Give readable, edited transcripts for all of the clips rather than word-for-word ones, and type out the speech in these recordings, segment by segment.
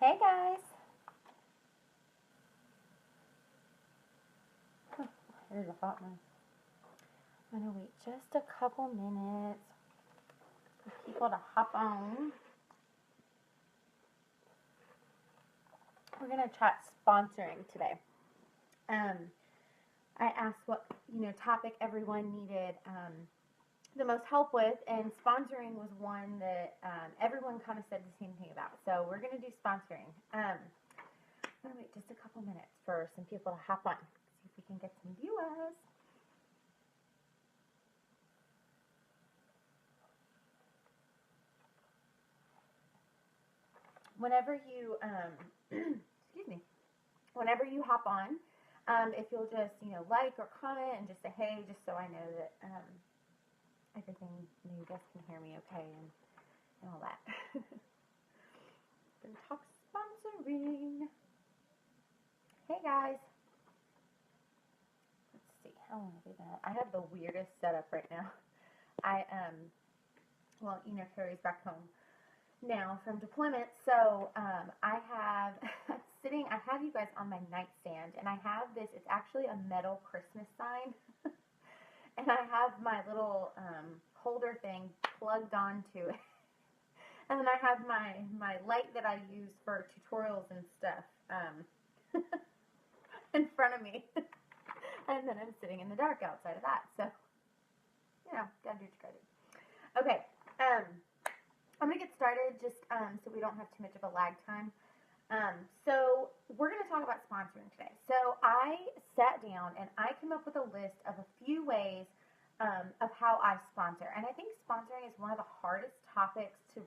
Hey guys. Here's a hot one. I'm gonna wait just a couple minutes for people to hop on. We're gonna chat sponsoring today. Um, I asked what topic everyone needed the most help with, and sponsoring was one that everyone kind of said the same thing about. So we're gonna do sponsoring. I'm gonna wait just a couple minutes for some people to hop on. See if we can get some viewers. Whenever you excuse me, whenever you hop on, if you'll just like or comment and just say hey, just so I know that everything, you guys can hear me okay and all that. Gonna talk sponsoring. Hey guys. Let's see. How want to do that? I have the weirdest setup right now. I well, Carrie's back home now from deployment, so I have I have you guys on my nightstand, and I have this. It's actually a metal Christmas sign, and I have my little holder thing plugged onto it. And then I have my light that I use for tutorials and stuff in front of me. And then I'm sitting in the dark outside of that. So, gotta do what you gotta do. Okay, I'm gonna get started just so we don't have too much of a lag time. So we're gonna talk about sponsoring today. So I sat down and I came up with a list of a few ways of how I sponsor. And I think sponsoring is one of the hardest topics to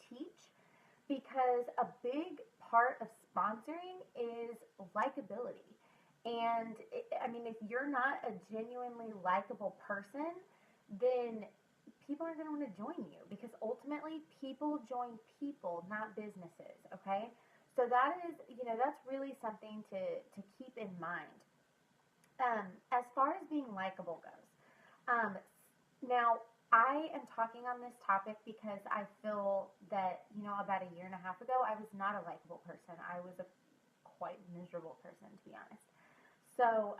teach, because a big part of sponsoring is likability. And I mean, if you're not a genuinely likable person, then people aren't going to want to join you, because ultimately people join people, not businesses. Okay. So that is, that's really something to keep in mind. As far as being likable goes, now, I am talking on this topic because I feel that, about a year and a half ago, I was not a likable person. I was a quite miserable person, to be honest. So,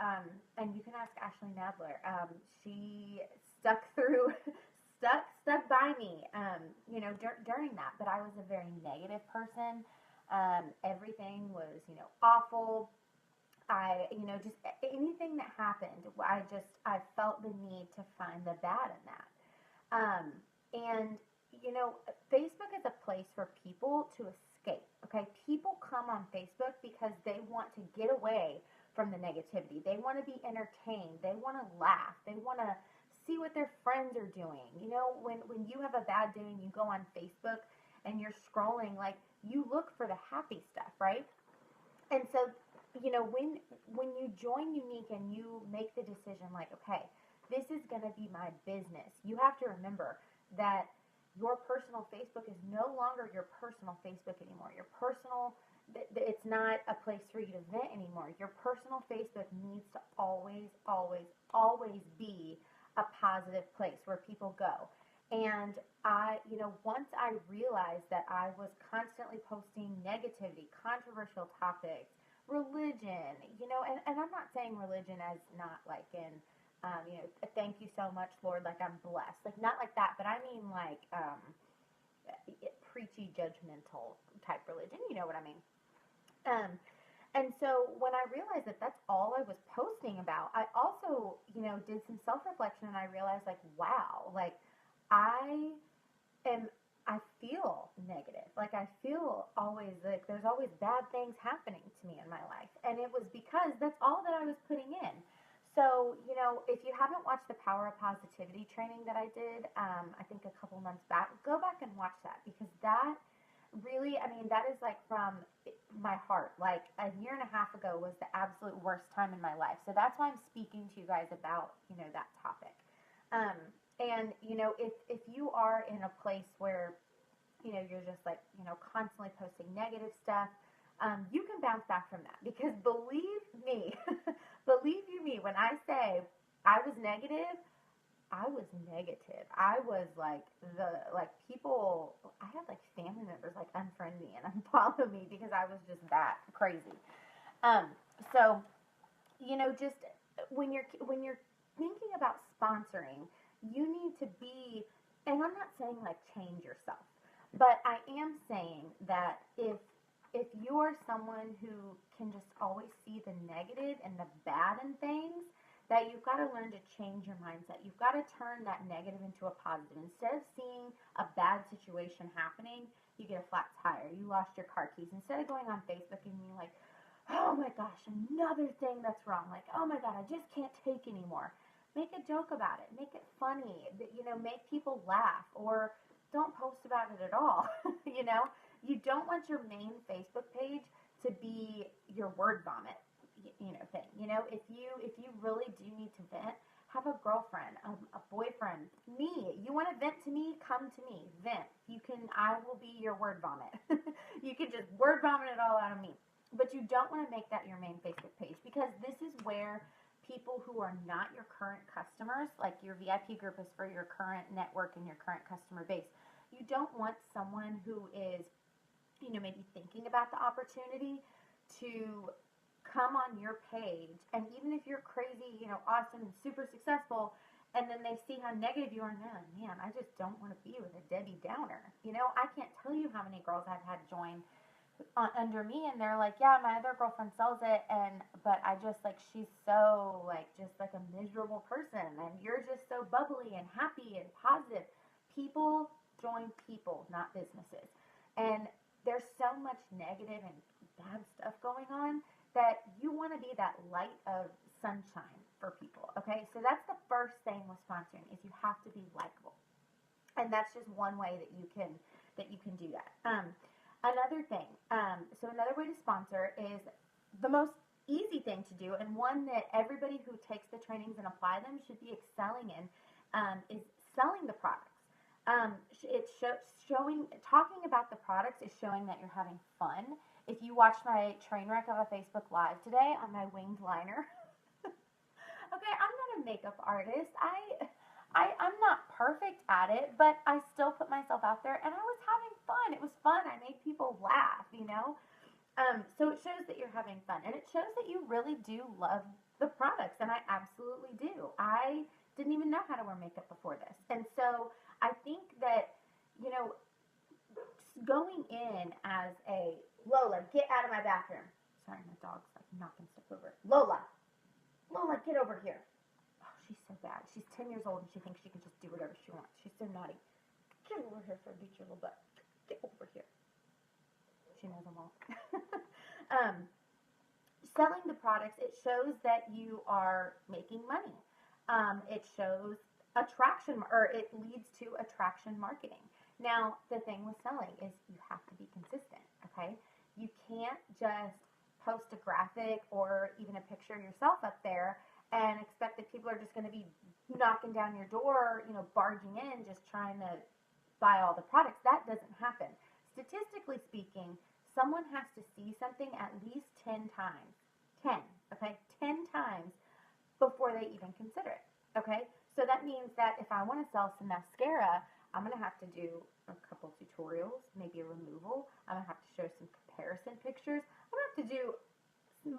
and you can ask Ashley Nadler. She stuck through, stuck by me, during that. But I was a very negative person. Everything was, awful. Just anything that happened, I felt the need to find the bad in that. And, Facebook is a place for people to escape. Okay. People come on Facebook because they want to get away from the negativity. They want to be entertained. They want to laugh. They want to see what their friends are doing. When you have a bad day and you go on Facebook and you're scrolling, like, you look for the happy stuff, right? And so, when you join Younique and you make the decision, like, okay, this is going to be my business, you have to remember that your personal Facebook is no longer your personal Facebook anymore. Your personal, it's not a place for you to vent anymore. Your personal Facebook needs to always, always, always be a positive place where people go. And once I realized that I was constantly posting negativity, controversial topics, religion, and I'm not saying religion as not like in, thank you so much, Lord, like I'm blessed, like not like that, but I mean like preachy, judgmental type religion, you know what I mean? Um, and so when I realized that that's all I was posting about, I also, did some self reflection, and I realized, like, wow, like I am, I feel negative. Like, I feel always like there's always bad things happening to me in my life. And it was because that's all that I was putting in. So, if you haven't watched the Power of Positivity training that I did, I think a couple months back, go back and watch that, because that really, I mean, that is like from my heart. Like, a year and a half ago was the absolute worst time in my life. So that's why I'm speaking to you guys about, that topic. Um, and, if you are in a place where, you're just like, constantly posting negative stuff, you can bounce back from that, because believe me, believe you me, when I say I was negative, I was negative. I was like people, I had like family members like unfriend me and unfollow me because I was just that crazy. Um, so, just when you're thinking about sponsoring, you need to be, and I'm not saying like change yourself, but I am saying that if you're someone who can just always see the negative and the bad in things, that you've got to learn to change your mindset. You've got to turn that negative into a positive. Instead of seeing a bad situation happening, you get a flat tire, you lost your car keys. Instead of going on Facebook and being like, oh my gosh, another thing that's wrong. Like, oh my God, I just can't take anymore. Make a joke about it. Make it funny. Make people laugh, or don't post about it at all. You don't want your main Facebook page to be your word vomit, thing. If you really do need to vent, have a girlfriend, a boyfriend, me. You want to vent to me? Come to me. Vent. I will be your word vomit. You can just word vomit it all out of me. But you don't want to make that your main Facebook page, because this is where people who are not your current customers, like your VIP group is for your current network and your current customer base. You don't want someone who is, maybe thinking about the opportunity to come on your page, and even if you're crazy, awesome and super successful, and then they see how negative you are, and they're like, man, I just don't want to be with a Debbie Downer. I can't tell you how many girls I've had join under me, and they're like, yeah, my other girlfriend sells it, but I just like, she's so like just like a miserable person, and you're just so bubbly and happy and positive. People join people, not businesses. And there's so much negative and bad stuff going on that you want to be that light of sunshine for people. Okay, so that's the first thing with sponsoring, is you have to be likable, and that's just one way that you can do that. Another thing, so another way to sponsor is the most easy thing to do, and one that everybody who takes the trainings and apply them should be excelling in, is selling the products. Talking about the products is showing that you're having fun. If you watched my train wreck of a Facebook Live today on my winged liner, okay, I'm not a makeup artist. I'm not perfect at it, but I still put myself out there, and I was having fun. It was fun. I made people laugh, So it shows that you're having fun, and it shows that you really do love the products, and I absolutely do. I didn't even know how to wear makeup before this, and so I think that, going in as a Lola, get out of my bathroom. Sorry, my dog's like knocking stuff over. Lola, get over here. Oh, she's so bad. She's 10 years old and she thinks she can just do whatever she wants. She's so naughty. Get over here for a beat your little butt. Get over here. She knows I'm all. Selling the products, it shows that you are making money. It shows attraction, or it leads to attraction marketing. Now, the thing with selling is you have to be consistent, okay? You can't just post a graphic or even a picture of yourself up there and expect that people are just going to be knocking down your door, barging in, just trying to buy all the products. That doesn't happen. Statistically speaking, someone has to see something at least 10 times. 10, okay? 10 times before they even consider it, okay? So that means that if I want to sell some mascara, I'm going to have to do a couple tutorials, maybe a removal. I'm going to have to show some comparison pictures. I'm going to have to do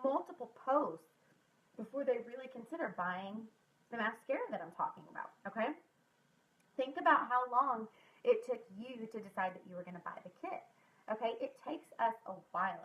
multiple posts before they really consider buying the mascara that I'm talking about, okay? Think about how long it took you to decide that you were going to buy the kit, okay? It takes us a while.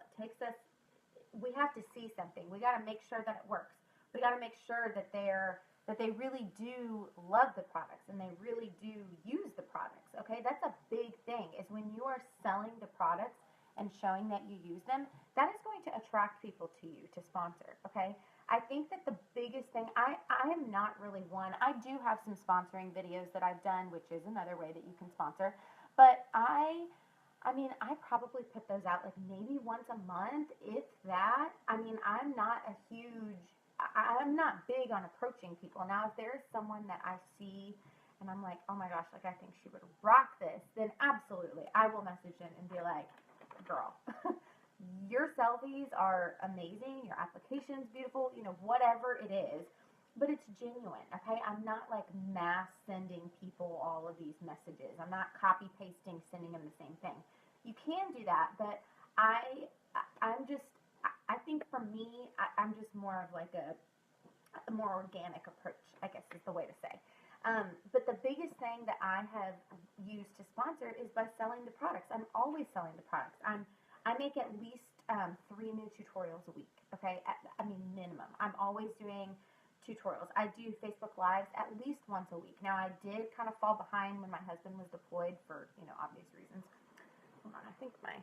We have to see something. We got to make sure that it works. We got to make sure that they really do love the products and they really do use the products, okay? That's a big thing, is when you are selling the products and showing that you use them, that is going to attract people to you to sponsor, okay? I think that the biggest thing, I am not really one, I do have some sponsoring videos that I've done, which is another way that you can sponsor, but I probably put those out like maybe once a month, if that. I'm not big on approaching people. Now, if there's someone that I see and I'm like, oh my gosh, like I think she would rock this, then absolutely, I will message in and be like, girl, your selfies are amazing, your application's beautiful, whatever it is. but it's genuine, okay? I'm not like mass sending people all of these messages. I'm not copy pasting, sending them the same thing. You can do that, but I, I'm just, I think for me, I'm just more of like a more organic approach, I guess is the way to say. But the biggest thing that I have used to sponsor is by selling the products. I'm always selling the products. I make at least 3 new tutorials a week. Okay, I mean minimum. I'm always doing tutorials. I do Facebook Lives at least once a week. Now I did kind of fall behind when my husband was deployed for obvious reasons. Hold on, I think my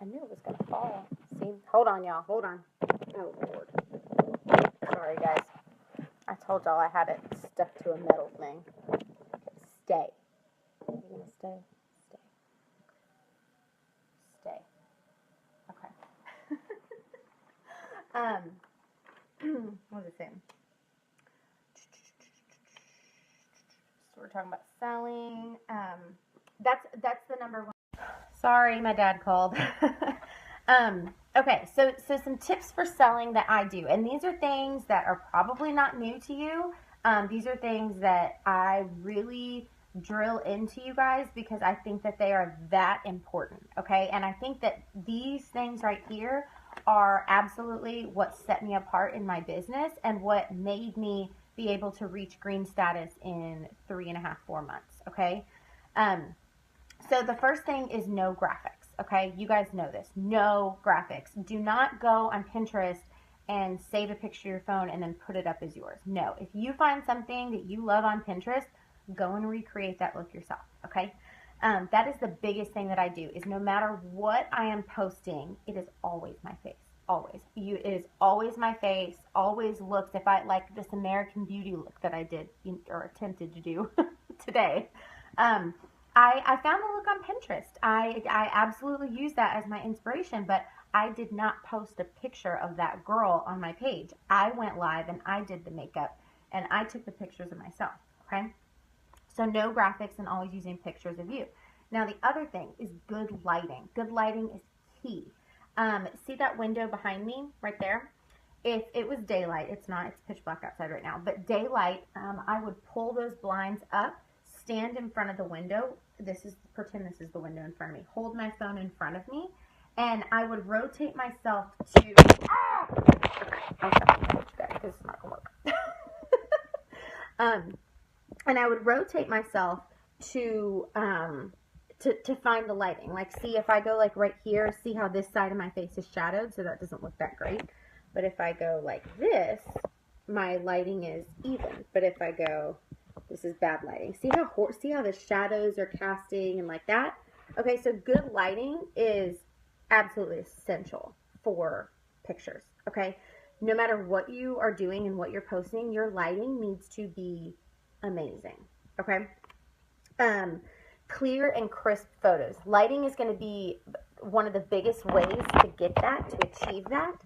I knew it was gonna fall. See, hold on, y'all. Hold on. Oh Lord. Sorry, guys. I told y'all I had it stuck to a metal thing. Okay, stay. Are you gonna stay? Stay. Okay. What was I saying? So we're talking about selling. That's the number one. Sorry, my dad called. Okay, so some tips for selling that I do, and these are things that are probably not new to you. These are things that I really drill into you guys because I think that they are that important, okay? And I think that these things right here are absolutely what set me apart in my business and what made me be able to reach green status in 3.5, 4 months, okay? So the first thing is no graphics. Okay, you guys know this. No graphics. Do not go on Pinterest and save a picture to your phone and then put it up as yours. No, if you find something that you love on Pinterest, go and recreate that look yourself. Okay, that is the biggest thing that I do. Is no matter what I am posting, it is always my face. Always. It is always my face. Always looks. If I like this American Beauty look that I did or attempted to do today. I found the look on Pinterest. I absolutely use that as my inspiration, but I did not post a picture of that girl on my page. I went live and I did the makeup and I took the pictures of myself, okay? So no graphics and always using pictures of you. Now the other thing is good lighting. Good lighting is key. See that window behind me right there? If it was daylight, it's not, it's pitch black outside right now, but daylight, I would pull those blinds up, stand in front of the window. Pretend this is the window in front of me. Hold my phone in front of me, and I would rotate myself to. I'm sorry, guys, this is not gonna work. And I would rotate myself to find the lighting. Like, see if I go like right here, see how this side of my face is shadowed, so that doesn't look that great. But if I go like this, my lighting is even. But if I go. This is bad lighting. See how the shadows are casting and like that? Okay, so good lighting is absolutely essential for pictures, okay? No matter what you are doing and what you're posting, your lighting needs to be amazing, okay? Clear and crisp photos. Lighting is going to be one of the biggest ways to get that, to achieve that.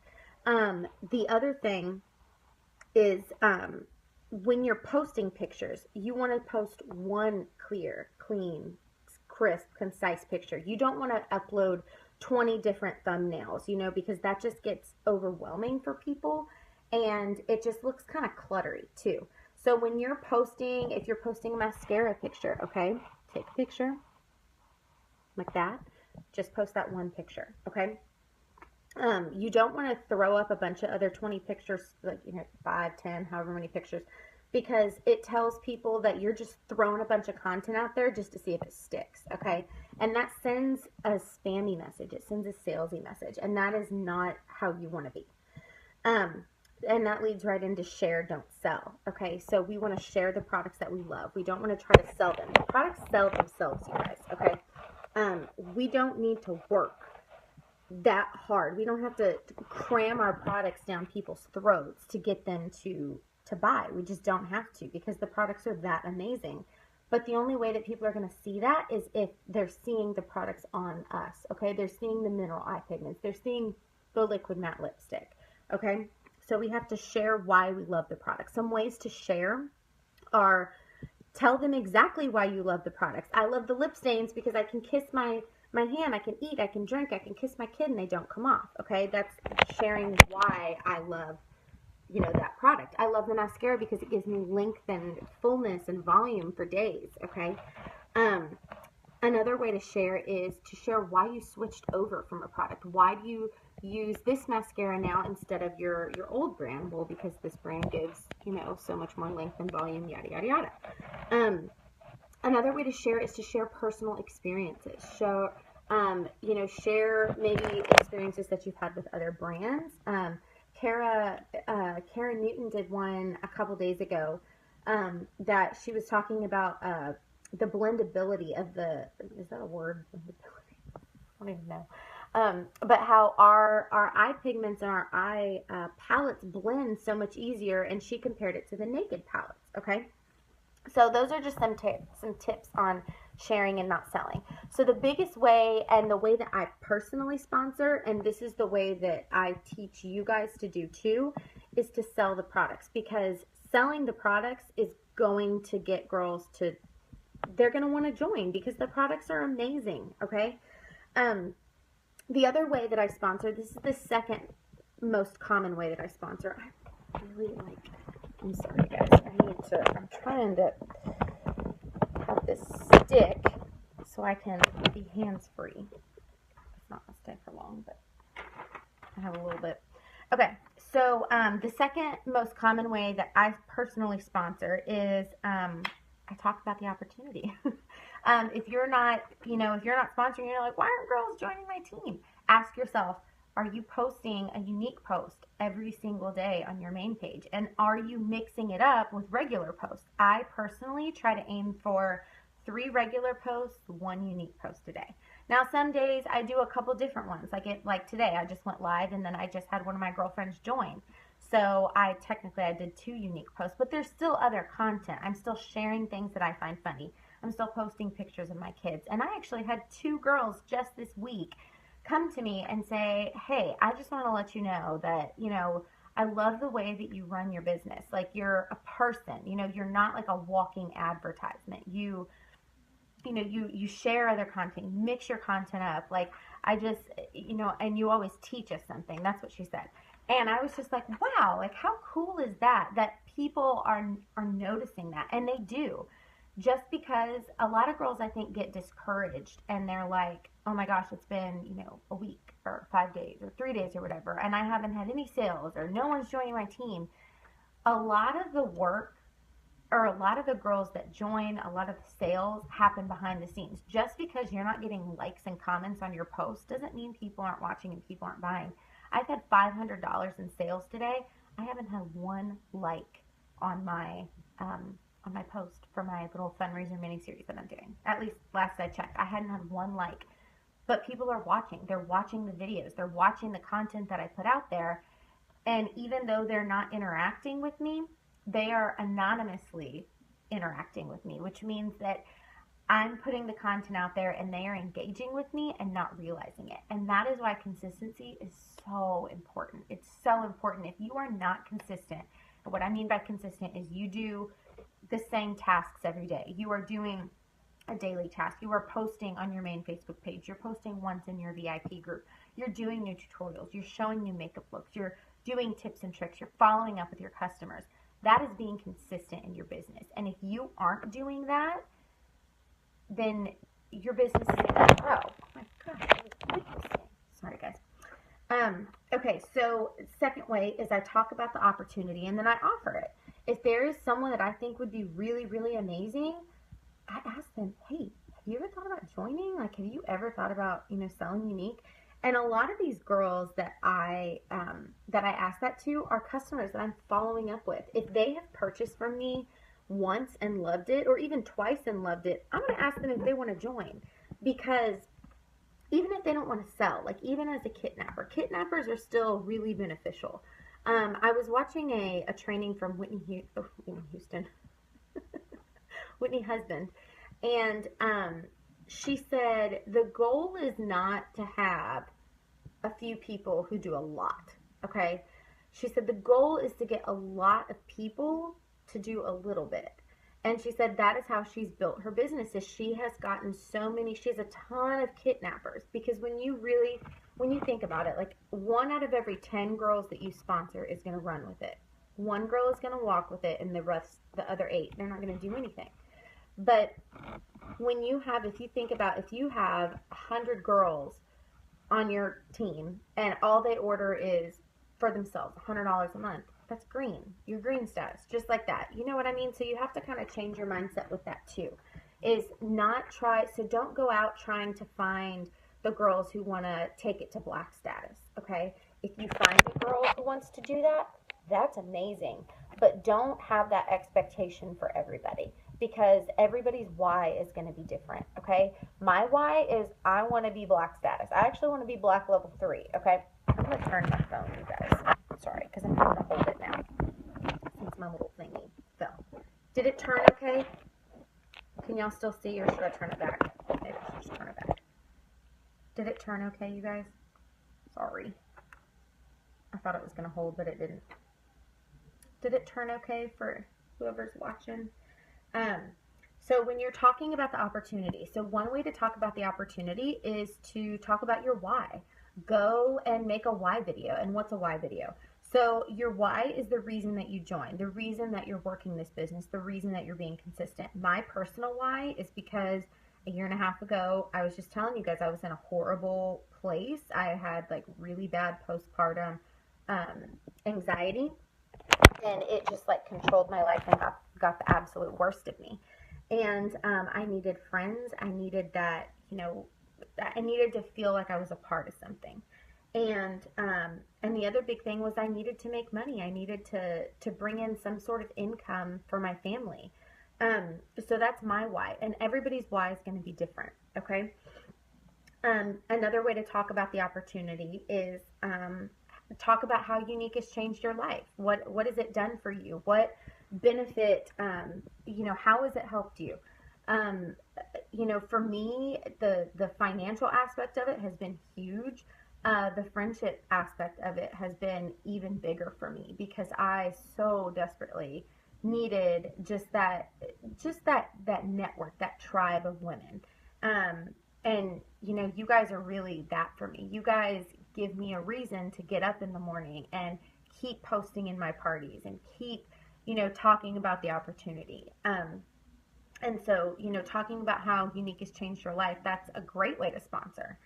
The other thing is when you're posting pictures, you want to post one clear, clean, crisp, concise picture. You don't want to upload 20 different thumbnails, because that just gets overwhelming for people and it just looks kind of cluttery too. So when you're posting, if you're posting a mascara picture, okay, take a picture like that. Just post that one picture, okay? You don't want to throw up a bunch of other 20 pictures, like 5, 10, however many pictures, because it tells people that you're just throwing a bunch of content out there just to see if it sticks, okay? And that sends a spammy message. It sends a salesy message, and that is not how you want to be. And that leads right into share, don't sell, okay? So we want to share the products that we love. We don't want to try to sell them. The products sell themselves, you guys, okay? We don't need to work that hard. We don't have to cram our products down people's throats to get them to buy. We just don't have to, because the products are that amazing. But the only way that people are going to see that is if they're seeing the products on us, okay? They're seeing the mineral eye pigments. They're seeing the liquid matte lipstick, okay? So we have to share why we love the product. Some ways to share are tell them exactly why you love the products. I love the lip stains because I can kiss my my hand, I can eat, I can drink, I can kiss my kid, and they don't come off, okay? That's sharing why I love, you know, that product. I love the mascara because it gives me length and fullness and volume for days, okay? Another way to share is to share why you switched over from a product. Why do you use this mascara now instead of your old brand? Well, because this brand gives, you know, so much more length and volume, yada, yada, yada. Another way to share is to share personal experiences. Show, you know, share maybe experiences that you've had with other brands. Kara Newton did one a couple days ago that she was talking about the blendability of the, is that a word? Blendability? I don't even know. But how our eye pigments and our eye palettes blend so much easier, and she compared it to the Naked palettes, okay? So those are just some tips on sharing and not selling. So the biggest way, and the way that I personally sponsor, and this is the way that I teach you guys to do too, is to sell the products, because selling the products is going to get girls to, they're going to want to join because the products are amazing, okay? The other way that I sponsor, this is the second most common way that I sponsor. I really like, I'm sorry guys, I'm trying to have this stick so I can be hands-free. It's not going to stay for long, but I have a little bit. Okay, so the second most common way that I personally sponsor is I talk about the opportunity. If you're not, you know, if you're not sponsoring, you're like, why aren't girls joining my team? Ask yourself, are you posting a unique post every single day on your main page? And are you mixing it up with regular posts? I personally try to aim for 3 regular posts, 1 unique post a day. Now, some days I do a couple different ones. Like today, I just went live, and then I just had one of my girlfriends join. So I did 2 unique posts, but there's still other content. I'm still sharing things that I find funny. I'm still posting pictures of my kids. And I actually had 2 girls just this week come to me and say, hey, I just want to let you know that, you know, I love the way that you run your business. Like, you're a person, you know, you're not like a walking advertisement. You share other content, you mix your content up. Like, I just, you know, and you always teach us something. That's what she said. And I was just like, wow, like, how cool is that people are noticing that. And they do. Just because a lot of girls, I think, get discouraged, and they're like, oh my gosh, it's been, you know, a week or 5 days or 3 days or whatever, and I haven't had any sales, or no one's joining my team. A lot of the work, or a lot of the girls that join, a lot of the sales happen behind the scenes. Just because you're not getting likes and comments on your post doesn't mean people aren't watching and people aren't buying. I've had $500 in sales today. I haven't had 1 like on my post for my little fundraiser mini series that I'm doing. At least last I checked, I hadn't had 1 like. But people are watching. They're watching the videos. They're watching the content that I put out there. And even though they're not interacting with me, they are anonymously interacting with me, which means that I'm putting the content out there and they are engaging with me and not realizing it. And that is why consistency is so important. It's so important. If you are not consistent, and what I mean by consistent is you do the same tasks every day. You are doing a daily task. You are posting on your main Facebook page. You're posting once in your VIP group. You're doing new tutorials. You're showing new makeup looks. You're doing tips and tricks. You're following up with your customers. That is being consistent in your business. And if you aren't doing that, then your business isn't going to grow. Oh my gosh, sorry guys. Okay, so second way is I talk about the opportunity and then I offer it. If there is someone that I think would be really, really amazing, I ask them, hey, have you ever thought about joining? Like, have you ever thought about, you know, selling Younique? And a lot of these girls that I ask that to are customers that I'm following up with. If they have purchased from me once and loved it, or even twice and loved it, I'm going to ask them if they want to join. Because even if they don't want to sell, like even as a kidnappers are still really beneficial. I was watching a training from Whitney Houston, Whitney Husband, and she said the goal is not to have a few people who do a lot, okay? She said the goal is to get a lot of people to do a little bit. And she said that is how she's built her business, is she has gotten so many, she has a ton of kidnappers, because when you think about it, like 1 out of every 10 girls that you sponsor is going to run with it. 1 girl is going to walk with it, and the other 8, they're not going to do anything. But when you have, if you have 100 girls on your team and all they order is for themselves $100 a month, that's green. You're green status, just like that. You know what I mean? So you have to kind of change your mindset with that too. So don't go out trying to find the girls who want to take it to black status, okay? If you find a girl who wants to do that, that's amazing. But don't have that expectation for everybody, because everybody's why is going to be different, okay? My why is I want to be black status. I actually want to be black level 3, okay? I'm going to turn my phone, you guys. Sorry, because I'm having to hold it now since my little thingy fell. Did it turn okay? Can y'all still see, or should I turn it back? Maybe I should just turn it back. Did it turn okay, you guys? Sorry. I thought it was going to hold, but it didn't. Did it turn okay for whoever's watching? So when you're talking about the opportunity, so one way to talk about the opportunity is to talk about your why. Go and make a why video. And what's a why video? So your why is the reason that you joined, the reason that you're working this business, the reason that you're being consistent. My personal why is because a year and a half ago, I was just telling you guys, I was in a horrible place. I had like really bad postpartum anxiety, and it just like controlled my life and got the absolute worst of me. And I needed friends. I needed that, I needed to feel like I was a part of something. And the other big thing was I needed to make money. I needed to bring in some sort of income for my family. So that's my why, and everybody's why is going to be different. Okay. Another way to talk about the opportunity is talk about how Younique has changed your life. What has it done for you? What benefit? How has it helped you? For me, the financial aspect of it has been huge. The friendship aspect of it has been even bigger for me, because I so desperately needed just that network, that tribe of women. And you guys are really that for me. You guys give me a reason to get up in the morning and keep posting in my parties and keep, talking about the opportunity. And so, talking about how Younique has changed your life, that's a great way to sponsor.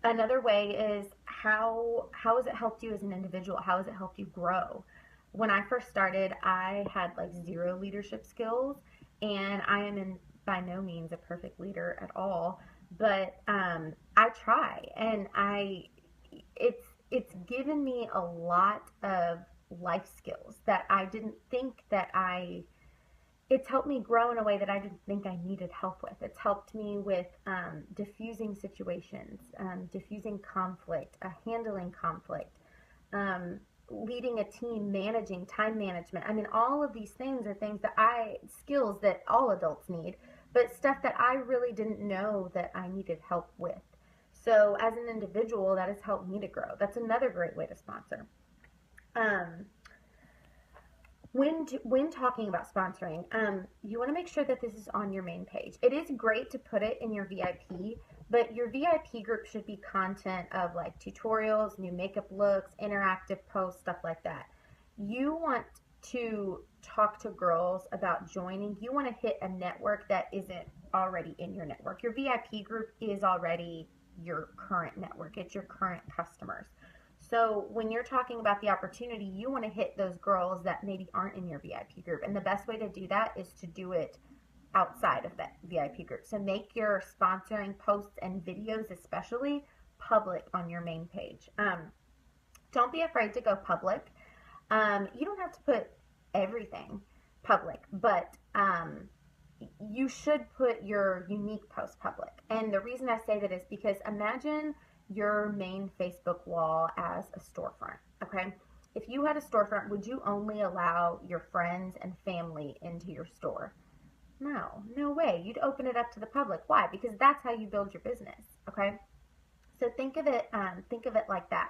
Another way is how has it helped you as an individual? How has it helped you grow? When I first started, I had like 0 leadership skills, and I am by no means a perfect leader at all, but I try, and it's given me a lot of life skills that I didn't think that it's helped me grow in a way that I didn't think I needed help with. It's helped me with diffusing situations, diffusing conflict, handling conflict, leading a team, managing time management. I mean, all of these things are skills that all adults need, but stuff that I really didn't know that I needed help with. So as an individual, that has helped me to grow. That's another great way to sponsor. When talking about sponsoring, you want to make sure that this is on your main page. It is great to put it in your VIP, but your VIP group should be content of like tutorials, new makeup looks, interactive posts, stuff like that. You want to talk to girls about joining. You want to hit a network that isn't already in your network. Your VIP group is already your current network. It's your current customers. So when you're talking about the opportunity, you want to hit those girls that maybe aren't in your VIP group. And the best way to do that is to do it outside of that VIP group. So make your sponsoring posts and videos especially public on your main page. Don't be afraid to go public. You don't have to put everything public, but you should put your Younique post public. And the reason I say that is because imagine your main Facebook wall as a storefront, okay? If you had a storefront, would you only allow your friends and family into your store? No way. You'd open it up to the public. Why? Because that's how you build your business, okay? So think of it like that.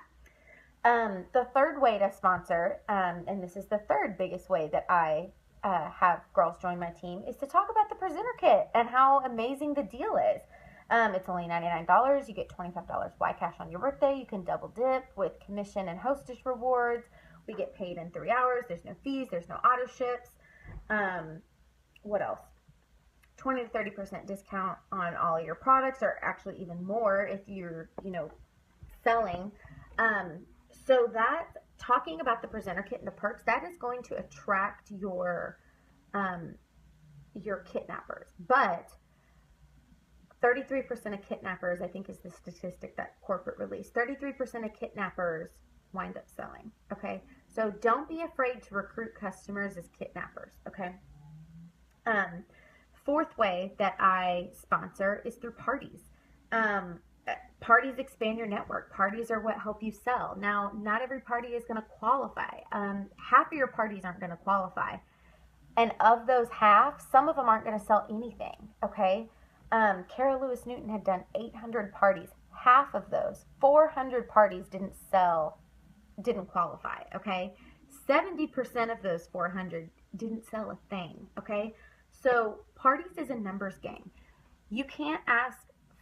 The third way to sponsor, and this is the third biggest way that I have girls join my team is to talk about the presenter kit and how amazing the deal is. It's only $99. You get $25 Y cash on your birthday. You can double dip with commission and hostess rewards. We get paid in 3 hours. There's no fees. There's no auto ships. What else? 20 to 30% discount on all of your products, or actually even more if you're, selling. So that, talking about the presenter kit and the perks, that is going to attract your kidnappers. But 33% of kidnappers, I think, is the statistic that corporate released. 33% of kidnappers wind up selling. Okay, so don't be afraid to recruit customers as kidnappers. Okay. Fourth way that I sponsor is through parties. Parties expand your network. Parties are what help you sell. Now, not every party is going to qualify. Half of your parties aren't going to qualify. And of those half, some of them aren't going to sell anything, okay? Cara Lewis Newton had done 800 parties. Half of those, 400 parties didn't qualify, okay? 70% of those 400 didn't sell a thing, okay? So parties is a numbers game. You can't ask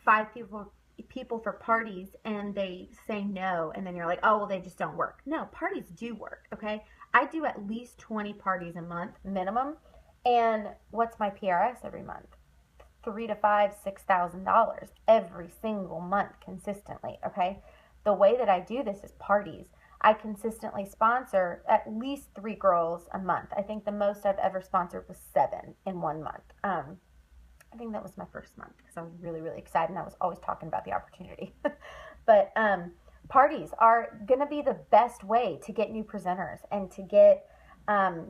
5 people for parties and they say no, and then you're like, oh, well, they just don't work. No, parties do work, okay? I do at least 20 parties a month minimum, and what's my PRS every month? $3,000 to $6,000 every single month consistently, okay? The way that I do this is parties. I consistently sponsor at least 3 girls a month. I think the most I've ever sponsored was 7 in 1 month. I think that was my first month because I was really, really excited and I was always talking about the opportunity. But parties are going to be the best way to get new presenters and to get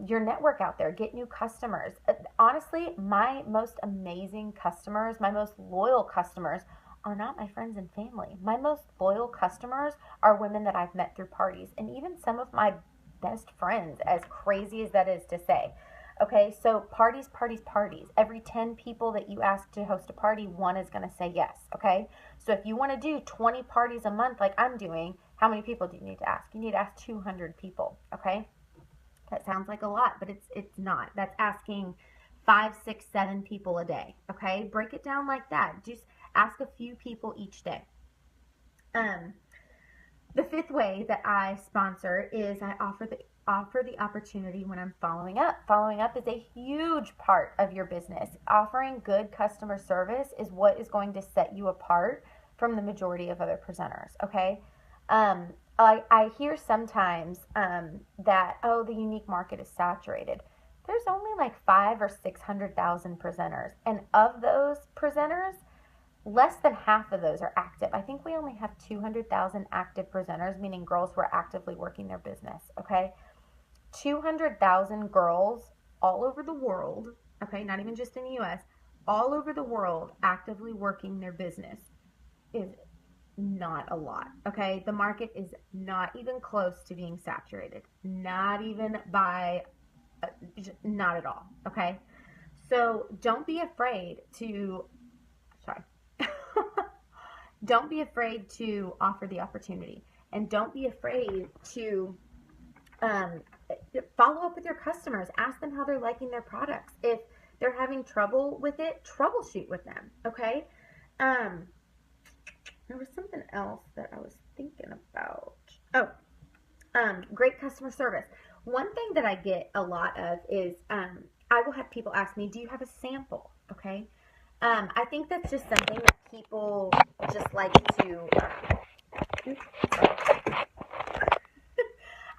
your network out there, get new customers. Honestly, my most amazing customers, my most loyal customers are not my friends and family. My most loyal customers are women that I've met through parties, and even some of my best friends, as crazy as that is to say. Okay, so parties, parties, parties. Every 10 people that you ask to host a party, 1 is going to say yes, okay? So if you want to do 20 parties a month like I'm doing, how many people do you need to ask? You need to ask 200 people, okay? That sounds like a lot, but it's not. That's asking 5, 6, 7 people a day, okay? Break it down like that. Just ask a few people each day. The 5th way that I sponsor is I offer the opportunity when I'm following up. Following up is a huge part of your business. Offering good customer service is what is going to set you apart from the majority of other presenters, okay? I hear sometimes that, oh, the Younique market is saturated. There's only like 500,000 or 600,000 presenters, and of those presenters, less than half of those are active. I think we only have 200,000 active presenters, meaning girls who are actively working their business, okay? 200,000 girls all over the world, okay, not even just in the U.S., all over the world actively working their business is not a lot, okay? The market is not even close to being saturated, not even by, not at all, okay? So don't be afraid to, don't be afraid to offer the opportunity, and don't be afraid to follow up with your customers. Ask them how they're liking their products. If they're having trouble with it, troubleshoot with them, okay? There was something else that I was thinking about. Oh, great customer service. One thing that I get a lot of is I will have people ask me, do you have a sample, okay? I think that's just something that people just like to,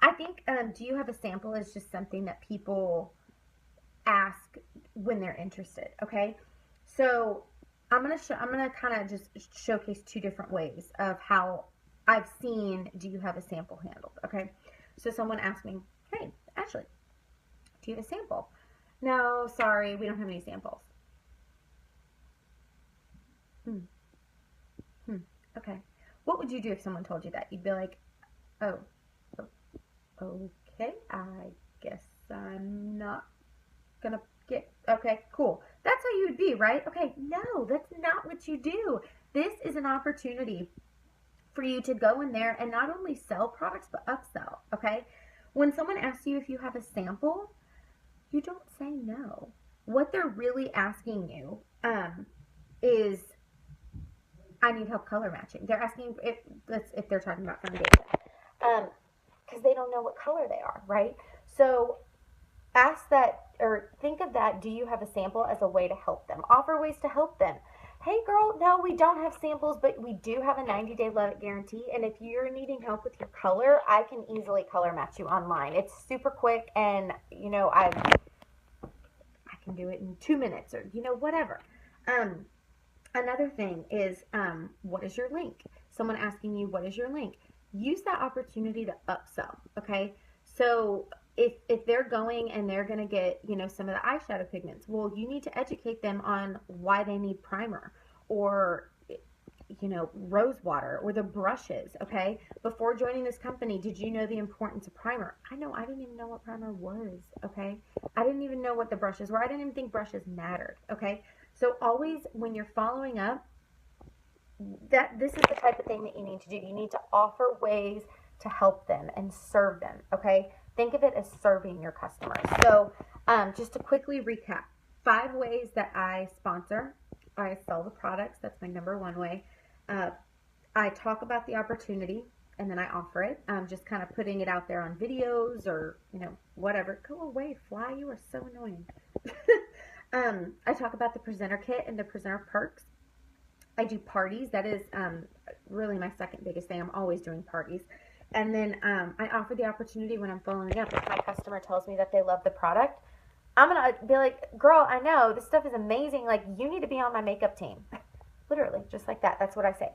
I think, do you have a sample is just something that people ask when they're interested, okay? So I'm gonna kind of just showcase 2 different ways of how I've seen, do you have a sample handled, okay? So someone asked me, hey, Ashley, do you have a sample? No, sorry, we don't have any samples. Okay. What would you do if someone told you that? You'd be like, oh, okay, I guess I'm not gonna get, okay, cool. That's how you would be, right? Okay, no, that's not what you do. This is an opportunity for you to go in there and not only sell products, but upsell, okay? When someone asks you if you have a sample, you don't say no. What they're really asking you is, I need help color matching. They're asking if they're talking about foundation, because they don't know what color they are, right? So ask that, or think of that. Do you have a sample as a way to help them? Offer ways to help them. Hey girl, no, we don't have samples, but we do have a 90-day love it guarantee. And if you're needing help with your color, I can easily color match you online. It's super quick, and you know, I can do it in 2 minutes, or you know, whatever. Another thing is, what is your link? Someone asking you, what is your link? Use that opportunity to upsell, okay? So if they're going and they're going to get, you know, some of the eyeshadow pigments, well, you need to educate them on why they need primer, or, you know, rose water, or the brushes, okay? Before joining this company, did you know the importance of primer? I know, I didn't even know what primer was, okay? I didn't even know what the brushes were. I didn't even think brushes mattered, okay? So always, when you're following up, that this is the type of thing that you need to do. You need to offer ways to help them and serve them, okay? Think of it as serving your customers. So just to quickly recap, 5 ways that I sponsor. I sell the products. That's my number 1 way. I talk about the opportunity, and then I offer it. Just kind of putting it out there on videos, or, you know, whatever. Go away, fly. You are so annoying. I talk about the presenter kit and the presenter perks. I do parties. That is really my second biggest thing. I'm always doing parties. And then I offer the opportunity when I'm following up. If my customer tells me that they love the product, I'm going to be like, girl, I know this stuff is amazing. Like, you need to be on my makeup team. Literally, just like that. That's what I say.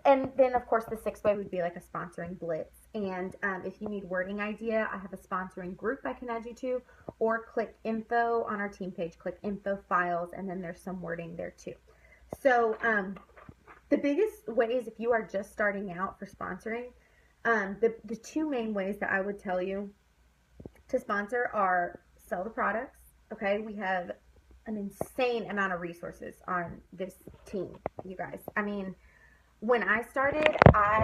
And then, of course, the 6th way would be like a sponsoring blitz. And if you need wording idea, I have a sponsoring group I can add you to, or click info on our team page, click info files, and then there's some wording there too. So the biggest ways, if you are just starting out for sponsoring, the 2 main ways that I would tell you to sponsor are sell the products. Okay, we have an insane amount of resources on this team, you guys. I mean, when I started, I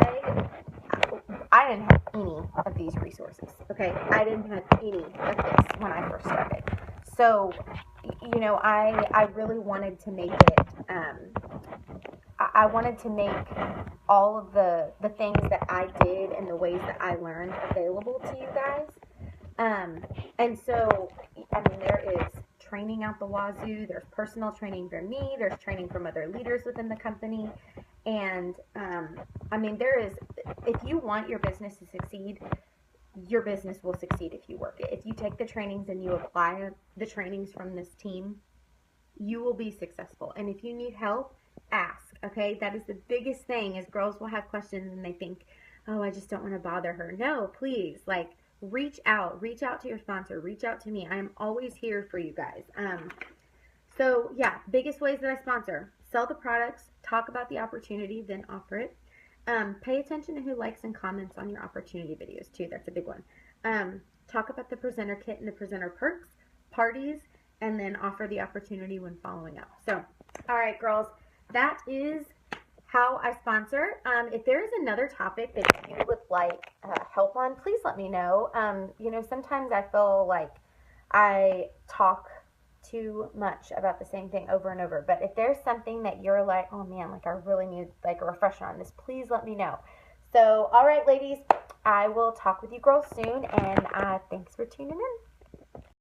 didn't have any of these resources, okay? I didn't have any of this when I first started. So, you know, I really wanted to make it, I wanted to make all of the things that I did and the ways that I learned available to you guys. And so, I mean, there is training out the wazoo. There's personal training from me. There's training from other leaders within the company. And, I mean, there is, if you want your business to succeed, your business will succeed if you work it. If you take the trainings and you apply the trainings from this team, you will be successful. And if you need help, ask, okay? That is the biggest thing, is girls will have questions and they think, oh, I just don't want to bother her. No, please, like, reach out to your sponsor, reach out to me. I am always here for you guys. So yeah, biggest ways that I sponsor: sell the products, talk about the opportunity, then offer it. Pay attention to who likes and comments on your opportunity videos too. That's a big one. Talk about the presenter kit and the presenter perks, parties, and then offer the opportunity when following up. So, all right, girls, that is how I sponsor. If there is another topic that you would like help on, please let me know. You know, sometimes I feel like I talk too much about the same thing over and over. But if there's something that you're like, oh man, like I really need like a refresher on this, please let me know. So, all right, ladies, I will talk with you girls soon, and thanks for tuning in.